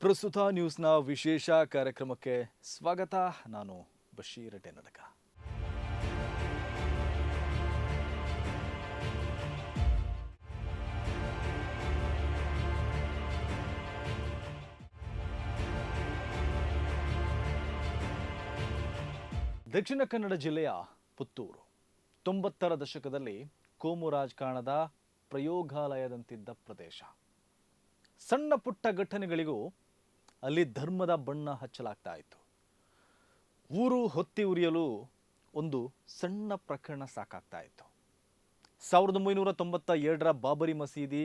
ಪ್ರಸ್ತುತ ನ್ಯೂಸ್ನ ವಿಶೇಷ ಕಾರ್ಯಕ್ರಮಕ್ಕೆ ಸ್ವಾಗತ. ನಾನು ಬಶೀರ್ ಟೆನಡಕ. ದಕ್ಷಿಣ ಕನ್ನಡ ಜಿಲ್ಲೆಯ ಪುತ್ತೂರು 90ರ ದಶಕದಲ್ಲಿ ಕೋಮು ರಾಜಕಾರಣದ ಪ್ರಯೋಗಾಲಯದಂತಿದ್ದ ಪ್ರದೇಶ. ಸಣ್ಣ ಪುಟ್ಟ ಘಟನೆಗಳಿಗೂ ಅಲ್ಲಿ ಧರ್ಮದ ಬಣ್ಣ ಹಚ್ಚಲಾಗ್ತಾ ಇತ್ತು. ಊರು ಹೊತ್ತಿ ಉರಿಯಲು ಒಂದು ಸಣ್ಣ ಪ್ರಕರಣ ಸಾಕಾಗ್ತಾ ಇತ್ತು. 1997ರ ಬಾಬರಿ ಮಸೀದಿ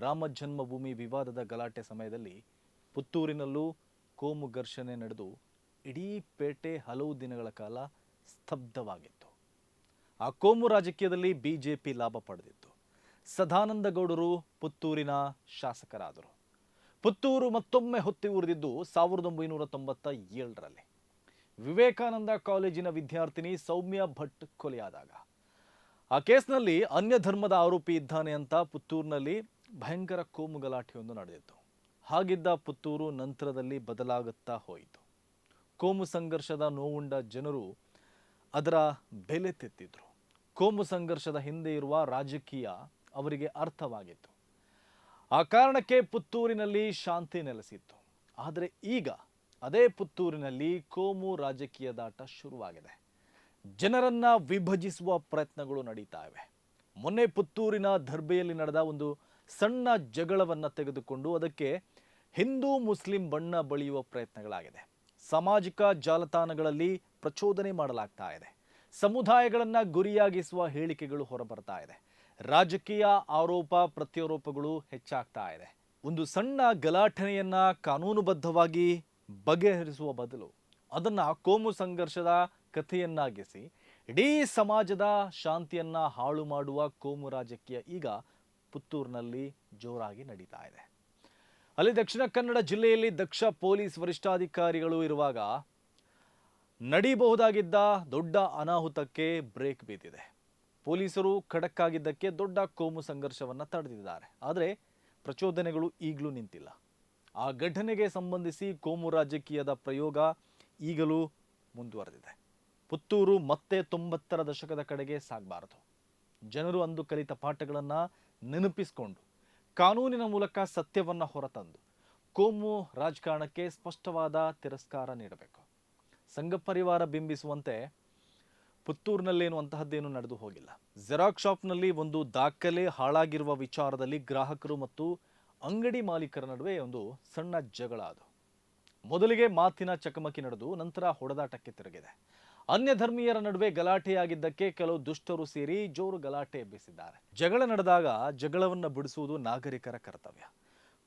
ರಾಮ ಜನ್ಮಭೂಮಿ ವಿವಾದದ ಗಲಾಟೆ ಸಮಯದಲ್ಲಿ ಪುತ್ತೂರಿನಲ್ಲೂ ಕೋಮು ಘರ್ಷಣೆ ನಡೆದು ಇಡೀ ಪೇಟೆ ಹಲವು ದಿನಗಳ ಕಾಲ ಸ್ತಬ್ಧವಾಗಿತ್ತು. ಆ ಕೋಮು ರಾಜಕೀಯದಲ್ಲಿ ಬಿಜೆಪಿ ಲಾಭ ಪಡೆದಿತ್ತು. ಸದಾನಂದ ಗೌಡರು ಪುತ್ತೂರಿನ ಶಾಸಕರಾದರು. ಪುತ್ತೂರು ಮತ್ತೊಮ್ಮೆ ಹೊತ್ತಿ ಉರಿದಿದ್ದು 1997ರಲ್ಲಿ ವಿವೇಕಾನಂದ ಕಾಲೇಜಿನ ವಿದ್ಯಾರ್ಥಿನಿ ಸೌಮ್ಯ ಭಟ್ ಕೊಲೆಯಾದಾಗ. ಆ ಕೇಸ್ನಲ್ಲಿ ಅನ್ಯ ಧರ್ಮದ ಆರೋಪಿ ಇದ್ದಾನೆ ಅಂತ ಪುತ್ತೂರಿನಲ್ಲಿ ಭಯಂಕರ ಕೋಮು ಗಲಾಟೆಯೊಂದು ನಡೆದಿತ್ತು. ಹಾಗಿದ್ದ ಪುತ್ತೂರು ನಂತರದಲ್ಲಿ ಬದಲಾಗುತ್ತಾ ಹೋಯಿತು. ಕೋಮು ಸಂಘರ್ಷದ ನೋವುಂಡ ಜನರು ಅದರ ಬೆಲೆ ತೆತ್ತಿದ್ರು. ಕೋಮು ಸಂಘರ್ಷದ ಹಿಂದೆ ಇರುವ ರಾಜಕೀಯ ಅವರಿಗೆ ಅರ್ಥವಾಗಿತ್ತು. ಆ ಕಾರಣಕ್ಕೆ ಪುತ್ತೂರಿನಲ್ಲಿ ಶಾಂತಿ ನೆಲೆಸಿತ್ತು. ಆದರೆ ಈಗ ಅದೇ ಪುತ್ತೂರಿನಲ್ಲಿ ಕೋಮು ರಾಜಕೀಯದಾಟ ಶುರುವಾಗಿದೆ. ಜನರನ್ನ ವಿಭಜಿಸುವ ಪ್ರಯತ್ನಗಳು ನಡೀತಾ ಇವೆ. ಮೊನ್ನೆ ಪುತ್ತೂರಿನ ದರ್ಬೆಯಲ್ಲಿ ನಡೆದ ಒಂದು ಸಣ್ಣ ಜಗಳವನ್ನು ತೆಗೆದುಕೊಂಡು ಅದಕ್ಕೆ ಹಿಂದೂ ಮುಸ್ಲಿಂ ಬಣ್ಣ ಬಳಿಯುವ ಪ್ರಯತ್ನಗಳಾಗಿದೆ. ಸಾಮಾಜಿಕ ಜಾಲತಾಣಗಳಲ್ಲಿ ಪ್ರಚೋದನೆ ಮಾಡಲಾಗ್ತಾ ಇದೆ. ಸಮುದಾಯಗಳನ್ನು ಗುರಿಯಾಗಿಸುವ ಹೇಳಿಕೆಗಳು ಹೊರಬರ್ತಾ ಇದೆ. ರಾಜಕೀಯ ಆರೋಪ ಪ್ರತ್ಯಾರೋಪಗಳು ಹೆಚ್ಚಾಗ್ತಾ ಇದೆ. ಒಂದು ಸಣ್ಣ ಗಲಾಟೆಯನ್ನ ಕಾನೂನುಬದ್ಧವಾಗಿ ಬಗೆಹರಿಸುವ ಬದಲು ಅದನ್ನ ಕೋಮು ಸಂಘರ್ಷದ ಕಥೆಯನ್ನಾಗಿಸಿ ಇಡೀ ಸಮಾಜದ ಶಾಂತಿಯನ್ನ ಹಾಳು ಮಾಡುವ ಕೋಮು ರಾಜಕೀಯ ಈಗ ಪುತ್ತೂರಿನಲ್ಲಿ ಜೋರಾಗಿ ನಡೀತಾ ಇದೆ. ಅಲ್ಲಿ ದಕ್ಷಿಣ ಕನ್ನಡ ಜಿಲ್ಲೆಯಲ್ಲಿ ದಕ್ಷ ಪೊಲೀಸ್ ವರಿಷ್ಠಾಧಿಕಾರಿಗಳು ಇರುವಾಗ ನಡೀಬಹುದಾಗಿದ್ದ ದೊಡ್ಡ ಅನಾಹುತಕ್ಕೆ ಬ್ರೇಕ್ ಬಿದ್ದಿದೆ. ಪೊಲೀಸರು ಖಡಕ್ ಆಗಿದ್ದಕ್ಕೆ ದೊಡ್ಡ ಕೋಮು ಸಂಘರ್ಷವನ್ನು ತಡೆದಿದ್ದಾರೆ. ಆದರೆ ಪ್ರಚೋದನೆಗಳು ಈಗಲೂ ನಿಂತಿಲ್ಲ. ಆ ಘಟನೆಗೆ ಸಂಬಂಧಿಸಿ ಕೋಮು ರಾಜಕೀಯದ ಪ್ರಯೋಗ ಈಗಲೂ ಮುಂದುವರೆದಿದೆ. ಪುತ್ತೂರು ಮತ್ತೆ 90ರ ದಶಕದ ಕಡೆಗೆ ಸಾಗಬಾರದು. ಜನರು ಅಂದು ಕಲಿತ ಪಾಠಗಳನ್ನು ನೆನಪಿಸಿಕೊಂಡು ಕಾನೂನಿನ ಮೂಲಕ ಸತ್ಯವನ್ನು ಹೊರತಂದು ಕೋಮು ರಾಜಕಾರಣಕ್ಕೆ ಸ್ಪಷ್ಟವಾದ ತಿರಸ್ಕಾರ ನೀಡಬೇಕು. ಸಂಘ ಪರಿವಾರ ಬಿಂಬಿಸುವಂತೆ ಪುತ್ತೂರಿನಲ್ಲೇನು ಅಂತಹದ್ದೇನು ನಡೆದು ಹೋಗಿಲ್ಲ. ಜೆರಾಕ್ಸ್ ಶಾಪ್ನಲ್ಲಿ ಒಂದು ದಾಖಲೆ ಹಾಳಾಗಿರುವ ವಿಚಾರದಲ್ಲಿ ಗ್ರಾಹಕರು ಮತ್ತು ಅಂಗಡಿ ಮಾಲೀಕರ ನಡುವೆ ಒಂದು ಸಣ್ಣ ಜಗಳ. ಅದು ಮೊದಲಿಗೆ ಮಾತಿನ ಚಕಮಕಿ ನಡೆದು ನಂತರ ಹೊಡೆದಾಟಕ್ಕೆ ತಿರುಗಿದೆ. ಅನ್ಯ ಧರ್ಮೀಯರ ನಡುವೆ ಗಲಾಟೆಯಾಗಿದ್ದಕ್ಕೆ ಕೆಲವು ದುಷ್ಟರು ಸೇರಿ ಜೋರು ಗಲಾಟೆ ಎಬ್ಬಿಸಿದ್ದಾರೆ. ಜಗಳ ನಡೆದಾಗ ಜಗಳವನ್ನು ಬಿಡಿಸುವುದು ನಾಗರಿಕರ ಕರ್ತವ್ಯ.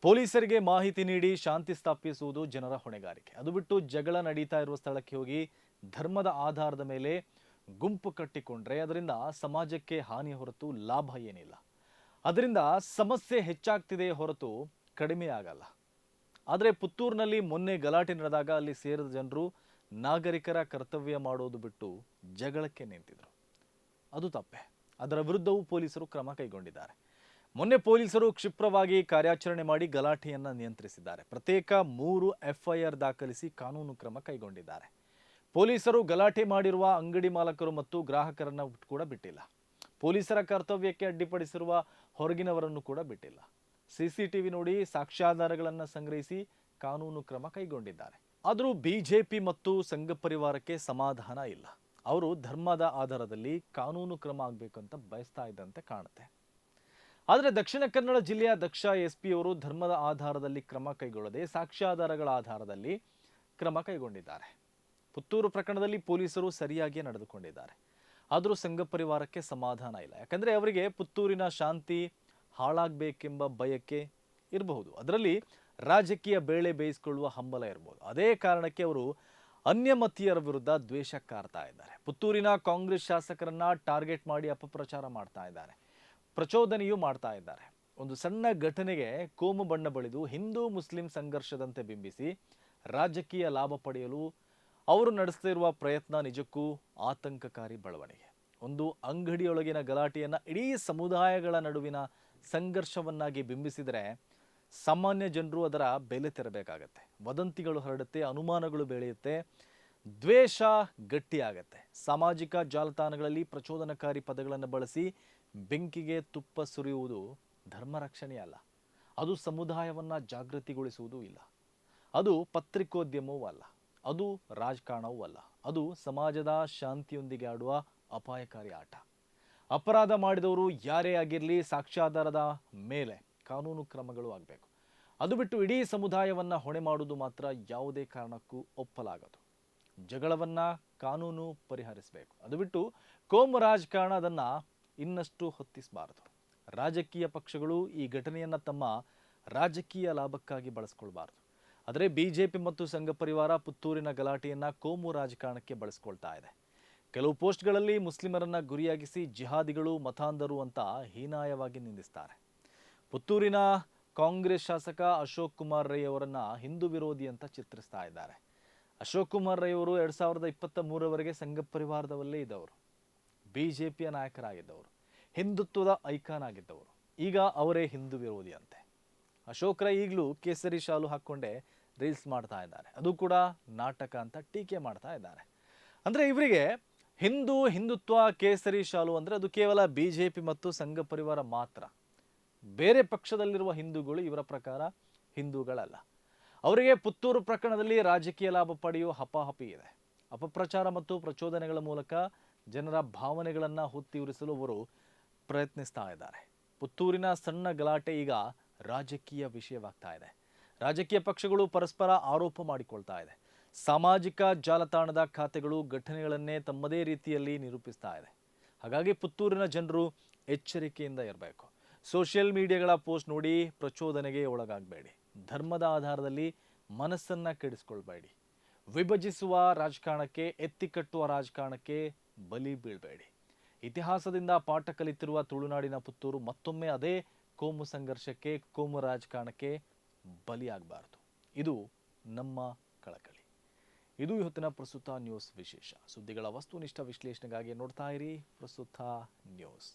ಪೊಲೀಸರಿಗೆ ಮಾಹಿತಿ ನೀಡಿ ಶಾಂತಿ ಸ್ಥಾಪಿಸುವುದು ಜನರ ಹೊಣೆಗಾರಿಕೆ. ಅದು ಬಿಟ್ಟು ಜಗಳ ನಡೀತಾ ಇರುವ ಸ್ಥಳಕ್ಕೆ ಹೋಗಿ ಧರ್ಮದ ಆಧಾರದ ಮೇಲೆ ಗುಂಪು ಕಟ್ಟಿಕೊಂಡ್ರೆ ಅದರಿಂದ ಸಮಾಜಕ್ಕೆ ಹಾನಿ ಹೊರತು ಲಾಭ ಏನಿಲ್ಲ. ಅದರಿಂದ ಸಮಸ್ಯೆ ಹೆಚ್ಚಾಗ್ತಿದೆ ಹೊರತು ಕಡಿಮೆ ಆಗಲ್ಲ. ಆದರೆ ಪುತ್ತೂರಿನಲ್ಲಿ ಮೊನ್ನೆ ಗಲಾಟೆ ನಡೆದಾಗ ಅಲ್ಲಿ ಸೇರಿದ ಜನರು ನಾಗರಿಕರ ಕರ್ತವ್ಯ ಮಾಡೋದು ಬಿಟ್ಟು ಜಗಳಕ್ಕೆ ನಿಂತಿದ್ರು. ಅದು ತಪ್ಪೆ. ಅದರ ವಿರುದ್ಧವೂ ಪೊಲೀಸರು ಕ್ರಮ ಕೈಗೊಂಡಿದ್ದಾರೆ. ಮೊನ್ನೆ ಪೊಲೀಸರು ಕ್ಷಿಪ್ರವಾಗಿ ಕಾರ್ಯಾಚರಣೆ ಮಾಡಿ ಗಲಾಟೆಯನ್ನು ನಿಯಂತ್ರಿಸಿದ್ದಾರೆ. ಪ್ರತ್ಯೇಕ 3 FIR ದಾಖಲಿಸಿ ಕಾನೂನು ಕ್ರಮ ಕೈಗೊಂಡಿದ್ದಾರೆ. ಪೊಲೀಸರು ಗಲಾಟೆ ಮಾಡಿರುವ ಅಂಗಡಿ ಮಾಲಕರು ಮತ್ತು ಗ್ರಾಹಕರನ್ನು ಕೂಡ ಬಿಟ್ಟಿಲ್ಲ. ಪೊಲೀಸರ ಕರ್ತವ್ಯಕ್ಕೆ ಅಡ್ಡಿಪಡಿಸಿರುವ ಹೊರಗಿನವರನ್ನು ಕೂಡ ಬಿಟ್ಟಿಲ್ಲ. CCTV ನೋಡಿ ಸಾಕ್ಷ್ಯಾಧಾರಗಳನ್ನು ಸಂಗ್ರಹಿಸಿ ಕಾನೂನು ಕ್ರಮ ಕೈಗೊಂಡಿದ್ದಾರೆ. ಆದರೂ ಬಿಜೆಪಿ ಮತ್ತು ಸಂಘ ಪರಿವಾರಕ್ಕೆ ಸಮಾಧಾನ ಇಲ್ಲ. ಅವರು ಧರ್ಮದ ಆಧಾರದಲ್ಲಿ ಕಾನೂನು ಕ್ರಮ ಆಗಬೇಕಂತ ಬಯಸ್ತಾ ಇದ್ದಂತೆ ಕಾಣುತ್ತೆ. ಆದರೆ ದಕ್ಷಿಣ ಕನ್ನಡ ಜಿಲ್ಲೆಯ ದಕ್ಷ SP ಅವರು ಧರ್ಮದ ಆಧಾರದಲ್ಲಿ ಕ್ರಮ ಕೈಗೊಳ್ಳದೆ ಸಾಕ್ಷ್ಯಾಧಾರಗಳ ಆಧಾರದಲ್ಲಿ ಕ್ರಮ ಕೈಗೊಂಡಿದ್ದಾರೆ. ಪುತ್ತೂರು ಪ್ರಕರಣದಲ್ಲಿ ಪೊಲೀಸರು ಸರಿಯಾಗಿ ನಡೆದುಕೊಂಡಿದ್ದಾರೆ. ಆದರೂ ಸಂಘ ಪರಿವಾರಕ್ಕೆ ಸಮಾಧಾನ ಇಲ್ಲ. ಯಾಕಂದರೆ ಅವರಿಗೆ ಪುತ್ತೂರಿನ ಶಾಂತಿ ಹಾಳಾಗಬೇಕೆಂಬ ಬಯಕೆ ಇರಬಹುದು. ಅದರಲ್ಲಿ ರಾಜಕೀಯ ಬೇಳೆ ಬೇಯಿಸಿಕೊಳ್ಳುವ ಹಂಬಲ ಇರಬಹುದು. ಅದೇ ಕಾರಣಕ್ಕೆ ಅವರು ಅನ್ಯಮತೀಯರ ವಿರುದ್ಧ ದ್ವೇಷ ಕಾರ್ತಾ ಇದ್ದಾರೆ. ಪುತ್ತೂರಿನ ಕಾಂಗ್ರೆಸ್ ಶಾಸಕರನ್ನ ಟಾರ್ಗೆಟ್ ಮಾಡಿ ಅಪಪ್ರಚಾರ ಮಾಡ್ತಾ ಇದ್ದಾರೆ. ಪ್ರಚೋದನೆಯೂ ಮಾಡ್ತಾ ಇದ್ದಾರೆ. ಒಂದು ಸಣ್ಣ ಘಟನೆಗೆ ಕೋಮು ಬಣ್ಣ ಬಳಿದು ಹಿಂದೂ ಮುಸ್ಲಿಂ ಸಂಘರ್ಷದಂತೆ ಬಿಂಬಿಸಿ ರಾಜಕೀಯ ಲಾಭ ಪಡೆಯಲು ಅವರು ನಡೆಸ್ತಿರುವ ಪ್ರಯತ್ನ ನಿಜಕ್ಕೂ ಆತಂಕಕಾರಿ ಬೆಳವಣಿಗೆ. ಒಂದು ಅಂಗಡಿಯೊಳಗಿನ ಗಲಾಟೆಯನ್ನು ಇಡೀ ಸಮುದಾಯಗಳ ನಡುವಿನ ಸಂಘರ್ಷವನ್ನಾಗಿ ಬಿಂಬಿಸಿದರೆ ಸಾಮಾನ್ಯ ಜನರು ಅದರ ಬೆಲೆ ತೆರಬೇಕಾಗತ್ತೆ. ವದಂತಿಗಳು ಹರಡುತ್ತೆ, ಅನುಮಾನಗಳು ಬೆಳೆಯುತ್ತೆ, ದ್ವೇಷ ಗಟ್ಟಿಯಾಗತ್ತೆ. ಸಾಮಾಜಿಕ ಜಾಲತಾಣಗಳಲ್ಲಿ ಪ್ರಚೋದನಕಾರಿ ಪದಗಳನ್ನು ಬಳಸಿ ಬೆಂಕಿಗೆ ತುಪ್ಪ ಸುರಿಯುವುದು ಧರ್ಮ ರಕ್ಷಣೆ ಅಲ್ಲ. ಅದು ಸಮುದಾಯವನ್ನು ಜಾಗೃತಿಗೊಳಿಸುವುದೂ ಇಲ್ಲ. ಅದು ಪತ್ರಿಕೋದ್ಯಮವೂ ಅಲ್ಲ. ಅದು ರಾಜಕಾರಣವೂ ಅಲ್ಲ. ಅದು ಸಮಾಜದ ಶಾಂತಿಯೊಂದಿಗೆ ಆಡುವ ಅಪಾಯಕಾರಿ ಆಟ. ಅಪರಾಧ ಮಾಡಿದವರು ಯಾರೇ ಆಗಿರಲಿ, ಸಾಕ್ಷ್ಯಾಧಾರದ ಮೇಲೆ ಕಾನೂನು ಕ್ರಮಗಳು ಆಗಬೇಕು. ಅದು ಬಿಟ್ಟು ಇಡೀ ಸಮುದಾಯವನ್ನು ಹೊಣೆ ಮಾಡುವುದು ಮಾತ್ರ ಯಾವುದೇ ಕಾರಣಕ್ಕೂ ಒಪ್ಪಲಾಗದು. ಜಗಳವನ್ನು ಕಾನೂನು ಪರಿಹರಿಸಬೇಕು. ಅದು ಬಿಟ್ಟು ಕೋಮು ರಾಜಕಾರಣ ಅದನ್ನು ಇನ್ನಷ್ಟು ಹೊತ್ತಿಸಬಾರದು. ರಾಜಕೀಯ ಪಕ್ಷಗಳು ಈ ಘಟನೆಯನ್ನು ತಮ್ಮ ರಾಜಕೀಯ ಲಾಭಕ್ಕಾಗಿ ಬಳಸ್ಕೊಳ್ಬಾರ್ದು. ಆದರೆ ಬಿಜೆಪಿ ಮತ್ತು ಸಂಘ ಪರಿವಾರ ಪುತ್ತೂರಿನ ಗಲಾಟೆಯನ್ನು ಕೋಮು ರಾಜಕಾರಣಕ್ಕೆ ಬಳಸ್ಕೊಳ್ತಾ ಇದೆ. ಕೆಲವು ಪೋಸ್ಟ್ಗಳಲ್ಲಿ ಮುಸ್ಲಿಮರನ್ನ ಗುರಿಯಾಗಿಸಿ ಜಿಹಾದಿಗಳು, ಮತಾಂಧರು ಅಂತ ಹೀನಾಯವಾಗಿ ನಿಂದಿಸ್ತಾರೆ. ಪುತ್ತೂರಿನ ಕಾಂಗ್ರೆಸ್ ಶಾಸಕ ಅಶೋಕ್ ಕುಮಾರ್ ರೈ ಅವರನ್ನ ಹಿಂದೂ ವಿರೋಧಿ ಅಂತ ಚಿತ್ರಿಸ್ತಾ ಇದ್ದಾರೆ. ಅಶೋಕ್ ಕುಮಾರ್ ರೈ ಅವರು 2023ರವರೆಗೆ ಸಂಘ ಪರಿವಾರದವಲ್ಲೇ ಇದ್ದವರು, ಬಿಜೆಪಿಯ ನಾಯಕರಾಗಿದ್ದವರು, ಹಿಂದುತ್ವದ ಐಕಾನ್ ಆಗಿದ್ದವರು. ಈಗ ಅವರೇ ಹಿಂದೂ ವಿರೋಧಿ ಅಂತೆ. ಅಶೋಕ್ ರೈ ಈಗಲೂ ಕೇಸರಿ ಶಾಲು ಹಾಕ್ಕೊಂಡೇ ರೀಲ್ಸ್ ಮಾಡ್ತಾ ಇದ್ದಾರೆ. ಅದು ಕೂಡ ನಾಟಕ ಅಂತ ಟೀಕೆ ಮಾಡ್ತಾ ಇದ್ದಾರೆ. ಅಂದರೆ ಇವರಿಗೆ ಹಿಂದುತ್ವ, ಕೇಸರಿ ಶಾಲು ಅಂದರೆ ಅದು ಕೇವಲ ಬಿಜೆಪಿ ಮತ್ತು ಸಂಘ ಪರಿವಾರ ಮಾತ್ರ. ಬೇರೆ ಪಕ್ಷದಲ್ಲಿರುವ ಹಿಂದೂಗಳು ಇವರ ಪ್ರಕಾರ ಹಿಂದೂಗಳಲ್ಲ. ಅವರಿಗೆ ಪುತ್ತೂರು ಪ್ರಕರಣದಲ್ಲಿ ರಾಜಕೀಯ ಲಾಭ ಪಡೆಯುವ ಹಪಾಹಪಿ ಇದೆ. ಅಪಪ್ರಚಾರ ಮತ್ತು ಪ್ರಚೋದನೆಗಳ ಮೂಲಕ ಜನರ ಭಾವನೆಗಳನ್ನು ಹೊತ್ತಿಯುರಿಸಲು ಅವರು ಪ್ರಯತ್ನಿಸ್ತಾ ಇದ್ದಾರೆ. ಪುತ್ತೂರಿನ ಸಣ್ಣ ಗಲಾಟೆ ಈಗ ರಾಜಕೀಯ ವಿಷಯವಾಗ್ತಾ ಇದೆ. ರಾಜಕೀಯ ಪಕ್ಷಗಳು ಪರಸ್ಪರ ಆರೋಪ ಮಾಡಿಕೊಳ್ತಾ ಇದೆ. ಸಾಮಾಜಿಕ ಜಾಲತಾಣದ ಖಾತೆಗಳು ಘಟನೆಗಳನ್ನೇ ತಮ್ಮದೇ ರೀತಿಯಲ್ಲಿ ನಿರೂಪಿಸ್ತಾ ಇದೆ. ಹಾಗಾಗಿ ಪುತ್ತೂರಿನ ಜನರು ಎಚ್ಚರಿಕೆಯಿಂದ ಇರಬೇಕು. ಸೋಷಿಯಲ್ ಮೀಡಿಯಾಗಳ ಪೋಸ್ಟ್ ನೋಡಿ ಪ್ರಚೋದನೆಗೆ ಒಳಗಾಗಬೇಡಿ. ಧರ್ಮದ ಆಧಾರದಲ್ಲಿ ಮನಸ್ಸನ್ನು ಕೆಡಿಸ್ಕೊಳ್ಬೇಡಿ. ವಿಭಜಿಸುವ ರಾಜಕಾರಣಕ್ಕೆ, ಎತ್ತಿಕಟ್ಟುವ ರಾಜಕಾರಣಕ್ಕೆ ಬಲಿ ಬೀಳಬೇಡಿ. ಇತಿಹಾಸದಿಂದ ಪಾಠ ಕಲಿತಿರುವ ತುಳುನಾಡಿನ ಪುತ್ತೂರು ಮತ್ತೊಮ್ಮೆ ಅದೇ ಕೋಮು ಸಂಘರ್ಷಕ್ಕೆ, ಕೋಮು ರಾಜಕಾರಣಕ್ಕೆ ಬಲಿಯಾಗಬಾರದು. ಇದು ನಮ್ಮ ಕಳಕಳಿ. ಇದು ಇವತ್ತಿನ ಪ್ರಸ್ತುತ ನ್ಯೂಸ್ ವಿಶೇಷ. ಸುದ್ದಿಗಳ ವಸ್ತುನಿಷ್ಠ ವಿಶ್ಲೇಷಣೆಗಾಗಿ ನೋಡ್ತಾ ಇರಿ ಪ್ರಸ್ತುತ ನ್ಯೂಸ್.